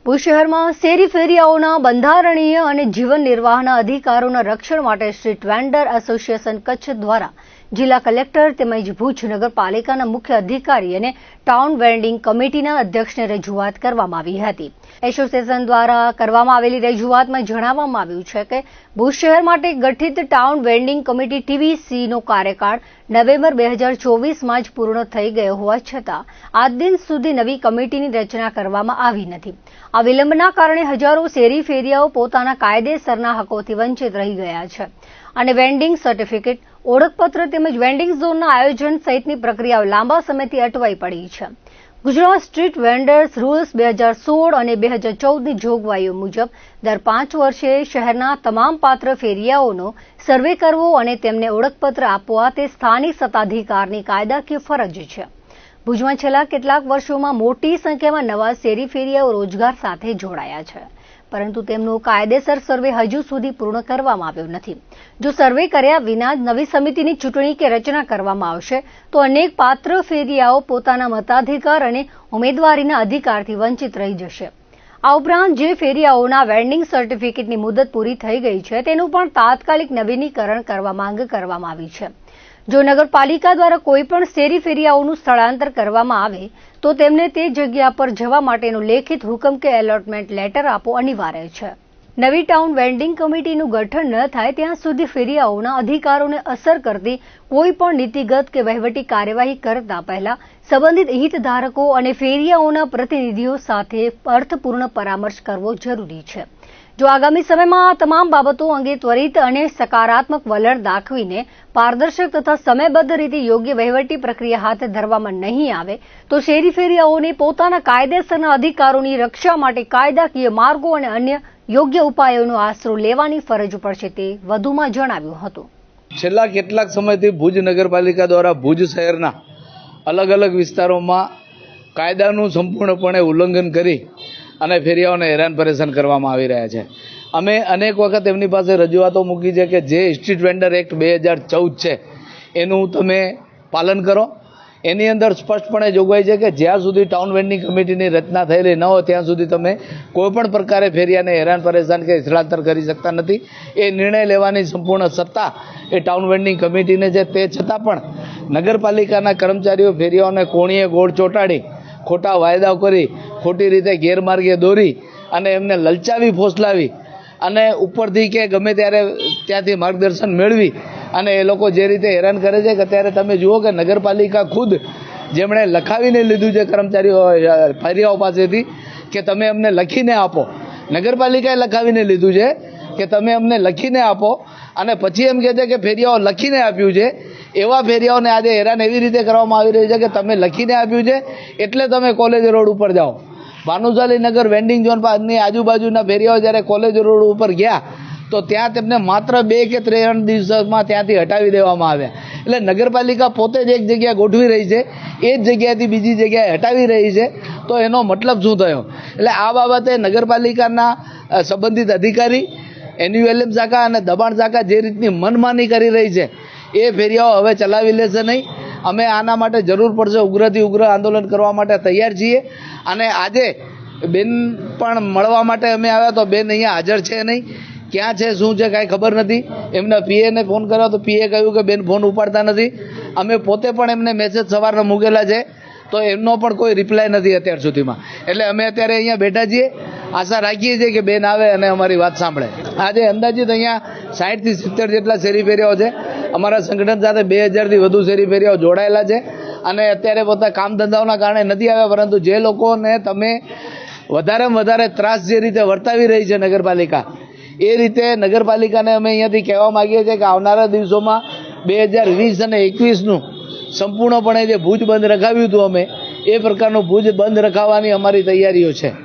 ભુજ શહેરમાં શેરી ફેરિયાઓના બંધારણીય અને જીવન નિર્વાહના અધિકારોના રક્ષણ માટે સ્ટ્રીટ વેન્ડર એસોસિએશન કચ્છ દ્વારા જિલ્લા કલેક્ટર તેમજ ભુજ નગરપાલિકાના મુખ્ય અધિકારી અને ટાઉન વેન્ડિંગ કમિટીના અધ્યક્ષને રજૂઆત કરવામાં આવી હતી. એસોસિએશન દ્વારા કરવામાં આવેલી રજૂઆતમાં જણાવવામાં આવ્યું છે કે ભુજ શહેર માટે ગઠિત ટાઉન વેન્ડિંગ કમિટી TVCનો કાર્યકાળ નવેમ્બર 2024માં જ પૂર્ણ થઈ ગયો હોવા છતાં આજ દિન સુધી નવી કમિટીની રચના કરવામાં આવી નથી. આ વિલંબના કારણે હજારો શેરી ફેરિયાઓ પોતાના કાયદેસરના હકોથી વંચિત રહી ગયા છે અને વેન્ડિંગ સર્ટિફિકેટ, ઓળખપત્ર તેમજ વેન્ડિંગ ઝોનના આયોજન સહિતની પ્રક્રિયાઓ લાંબા સમયથી અટવાઈ પડી છે. ગુજરાત સ્ટ્રીટ વેન્ડર્સ રૂલ્સ 2016 અને 2014ની જોગવાઈઓ મુજબ દર 5 વર્ષે શહેરના તમામ પાત્ર ફેરિયાઓનો સર્વે કરવો અને તેમને ઓળખપત્ર આપવા તે સ્થાનિક સત્તાધિકારની કાયદાકીય ફરજ છે. ભુજમાં છેલ્લા કેટલાક વર્ષોમાં મોટી સંખ્યામાં નવા શેરી ફેરિયાઓ રોજગાર સાથે જોડાયા છે, પરંતુ તેમનો કાયદેસર સર્વે હજુ સુધી પૂર્ણ કરવામાં આવ્યો નથી. જો સર્વે કર્યા વિના જ નવી સમિતિની ચૂંટણી કે રચના કરવામાં આવશે તો અનેક પાત્ર ફેરિયાઓ પોતાના મતાધિકાર અને ઉમેદવારીના અધિકારથી વંચિત રહી જશે. આ ઉપરાંત જે ફેરિયાઓના વેન્ડિંગ સર્ટિફિકેટની મુદત પૂરી થઈ ગઈ છે તેનું પણ તાત્કાલિક નવીનીકરણ કરવા માંગ કરવામાં આવી છે. જો નગરપાલિકા દ્વારા કોઈ પણ શેરી ફેરિયાઓનું સ્થળાંતર કરવામાં આવે તો તેમને તે જગ્યા પર જવા માટેનો લેખિત હુકમ કે એલોટમેન્ટ લેટર આપવો અનિવાર્ય છે. નવી ટાઉન વેન્ડિંગ કમિટીનું ગઠન ન થાય ત્યાં સુધી ફેરિયાઓના અધિકારોને અસર કરતી કોઈ પણ નીતિગત કે વહીવટી કાર્યવાહી કરતા પહેલા સંબંધિત હિતધારકો અને ફેરિયાઓના પ્રતિનિધિઓ સાથે અર્થપૂર્ણ પરામર્શ કરવો જરૂરી છે. જો આગામી સમયમાં આ તમામ બાબતો અંગે ત્વરિત અને સકારાત્મક વલણ દાખવીને પારદર્શક તથા સમયબદ્ધ રીતે યોગ્ય વહીવટી પ્રક્રિયા હાથ ધરવામાં નહીં આવે તો શેરી ફેરિયાઓને પોતાના કાયદેસરના અધિકારોની રક્ષા માટે કાયદાકીય માર્ગો અને અન્ય યોગ્ય ઉપાયોનો આશરો લેવાની ફરજ પડશે તે વધુમાં જણાવ્યું હતું. છેલ્લા કેટલાક સમયથી ભુજ નગરપાલિકા દ્વારા ભુજ શહેરના અલગ અલગ વિસ્તારોમાં કાયદાનું સંપૂર્ણપણે ઉલ્લંઘન કરી અને ફેરિયાઓને હેરાન પરેશાન કરવામાં આવી રહ્યા છે. અમે અનેક વખત એમની પાસે રજૂઆતો મૂકી છે કે જે સ્ટ્રીટ વેન્ડર એક્ટ 2014 છે એનું તમે પાલન કરો. એની અંદર સ્પષ્ટપણે જોગવાઈ છે કે જ્યાં સુધી ટાઉન વેન્ડિંગ કમિટીની રચના થયેલી ન હોય ત્યાં સુધી તમે કોઈપણ પ્રકારે ફેરિયાને હેરાન પરેશાન કે સ્થળાંતર કરી શકતા નથી. એ નિર્ણય લેવાની સંપૂર્ણ સત્તા એ ટાઉન વેન્ડિંગ કમિટીને છે. તે છતાં પણ નગરપાલિકાના કર્મચારીઓ ફેરિયાઓને કોણીએ ગોળ ચોંટાડી, ખોટા વાયદાઓ કરી, ખોટી રીતે ગેરમાર્ગે દોરી અને એમને લલચાવી ફોસલાવી અને ઉપરથી કે ગમે ત્યારે ત્યાંથી માર્ગદર્શન મેળવી અને એ લોકો જે રીતે હેરાન કરે છે કે અત્યારે તમે જુઓ કે નગરપાલિકા ખુદ જેમણે લખાવીને લીધું છે કર્મચારીઓ ફેરિયાઓ પાસેથી કે તમે અમને લખીને આપો, નગરપાલિકાએ લખાવીને લીધું છે કે તમે અમને લખીને આપો અને પછી એમ કહે છે કે ફેરિયાઓ લખીને આપ્યું છે. એવા ફેરિયાઓને આજે હેરાન એવી રીતે કરવામાં આવી રહ્યું છે કે તમે લખીને આપ્યું છે એટલે તમે કોલેજ રોડ ઉપર જાઓ. ભાનુશાલી નગર વેન્ડિંગ ઝોનની આજુબાજુના ફેરિયાઓ જ્યારે કોલેજ રોડ ઉપર ગયા તો ત્યાં તેમને માત્ર 2 કે 3 દિવસમાં ત્યાંથી હટાવી દેવામાં આવ્યા. એટલે નગરપાલિકા પોતે જ એક જગ્યાએ ગોઠવી રહી છે, એ જ જગ્યાએથી બીજી જગ્યાએ હટાવી રહી છે. તો એનો મતલબ શું થયો? એટલે આ બાબતે નગરપાલિકાના સંબંધિત અધિકારી, NULM શાખા અને દબાણ શાખા જે રીતની મનમાની કરી રહી છે એ ફેરિયાઓ હવે ચલાવી લેશે નહીં. અમે આના માટે જરૂર પડશે ઉગ્રથી ઉગ્ર આંદોલન કરવા માટે તૈયાર છીએ. અને આજે બેન પણ મળવા માટે અમે આવ્યા તો બેન અહીંયા હાજર છે નહીં. ક્યાં છે, શું છે, કાંઈ ખબર નથી. એમના PAને ફોન કર્યો તો PA કહ્યું કે બેન ફોન ઉપાડતા નથી. અમે પોતે પણ એમને મેસેજ સવારના મૂકેલા છે તો એમનો પણ કોઈ રિપ્લાય નથી અત્યાર સુધીમાં. એટલે અમે અત્યારે અહીંયા બેઠા છીએ, આશા રાખીએ છીએ કે બેન આવે અને અમારી વાત સાંભળે. આજે અંદાજિત અહીંયા 60 થી 70 જેટલા શેરી ફેરિયાઓ છે. અમારા સંગઠન સાથે 2000થી વધુ શેરી ફેરિયાઓ જોડાયેલા છે અને અત્યારે પોતા કામ ધંધાઓના કારણે નથી આવ્યા. પરંતુ જે લોકોને તમે વધારેમાં વધારે ત્રાસ જે રીતે વર્તાવી રહી છે નગરપાલિકા, એ રીતે નગરપાલિકાને અમે અહીંયાથી કહેવા માગીએ છીએ કે આવનારા દિવસોમાં 2020 અને 21નું સંપૂર્ણપણે જે ભુજ બંધ રખાવ્યું હતું અમે એ પ્રકારનું ભુજ બંધ રખાવવાની અમારી તૈયારીઓ છે.